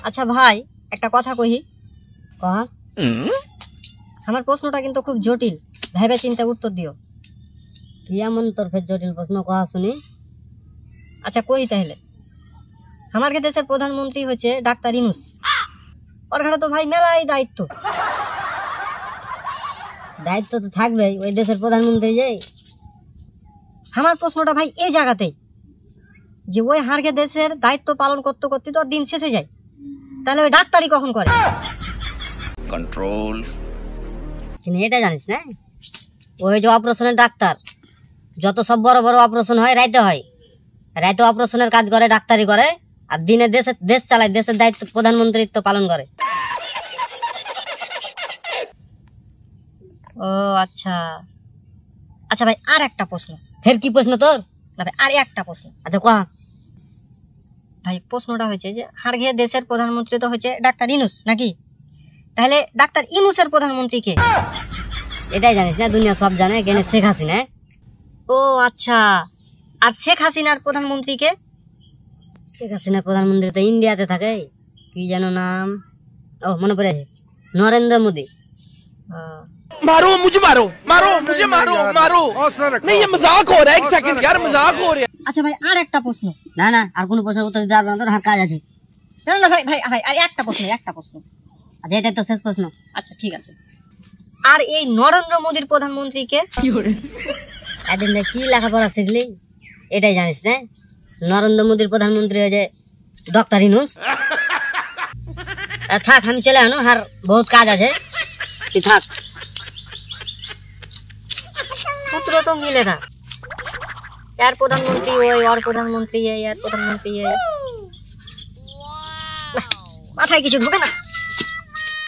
আচ্ছা ভাই একটা কথা কহি, কহা। আমার প্রশ্নটা কিন্তু খুব জটিল, ভেবে চিন্তে উত্তর দিও। কি এমন তোর ফের জটিল প্রশ্ন, কহা শুনি। আচ্ছা কহি তাহলে, আমার দেশের প্রধানমন্ত্রী হচ্ছে ডাক্তার ইউনূস, ওর ঘাড়ে তো ভাই মেলাই দায়িত্ব। দায়িত্ব তো থাকবেই, ওই দেশের প্রধানমন্ত্রী যে। আমার প্রশ্নটা ভাই এই জায়গাতেই, যে ওই হারকে দেশের দায়িত্ব পালন করতে করতে তো দিন শেষে যায়, তাহলে ওই ডাক্তারি কখন করে? কন্ট্রোল। কিন্তু এটা জানিস না, ওই যে অপারেশনের ডাক্তার, যত সব বড় বড় অপারেশন হয় রাইতে হয়, রাইতে অপারেশনের কাজ করে, ডাক্তারি করে, আর দিনে দেশ চালায়, দেশের দায়িত্ব প্রধানমন্ত্রীত্ব পালন করে। ও আচ্ছা আচ্ছা ভাই আর একটা প্রশ্ন। ফের কি প্রশ্ন তোর? না ভাই আর একটা প্রশ্ন। আচ্ছা কহা। ভাই প্রশ্নটা হয়েছে যে হারগে দেশের প্রধানমন্ত্রী তো হচ্ছে ডাক্তার ইউনূস নাকি, তাহলে ডাক্তার ইউনূসের প্রধানমন্ত্রী কে? এটাই জানিস না? দুনিয়া সব জানে, কেন শেখ হাসিনা। ও আচ্ছা, আর শেখ হাসিনার প্রধানমন্ত্রী কে? শেখ হাসিনার প্রধানমন্ত্রী তো ইন্ডিয়াতে থাকে, কি যেন নাম, ও মনে পড়ে, নরেন্দ্র মোদী। मारो मुझे, मारो मारो मुझे, मारो मारो। नहीं ये मजाक हो रहा है, एक सेकंड यार, मजाक हो रहा है। আচ্ছা ভাই আর একটা প্রশ্ন। না না, আর কোনো প্রশ্নের উত্তর দিতে পারবো না, তোর হার কাজ আছে। না না ভাই ভাই ভাই আর একটা প্রশ্ন, একটা প্রশ্ন। আচ্ছা এটাই তো শেষ প্রশ্ন। আচ্ছা ঠিক আছে, আর এই নরেন্দ্র মোদীর প্রধানমন্ত্রী কে? এদিন কি লেখাপড়া শিখলি, এটাই জানিস না? নরেন্দ্র মোদীর প্রধানমন্ত্রী হয়েছে ডক্টর ইউনূস। থাক, আমি চলে আনো, আর বহুত কাজ আছে, তুই থাক। সূত্র তো মিলে না, এর প্রধানমন্ত্রী ওই, ওর প্রধানমন্ত্রী এই, এর প্রধানমন্ত্রী এই, মাথায় কিছু ঢোকে না।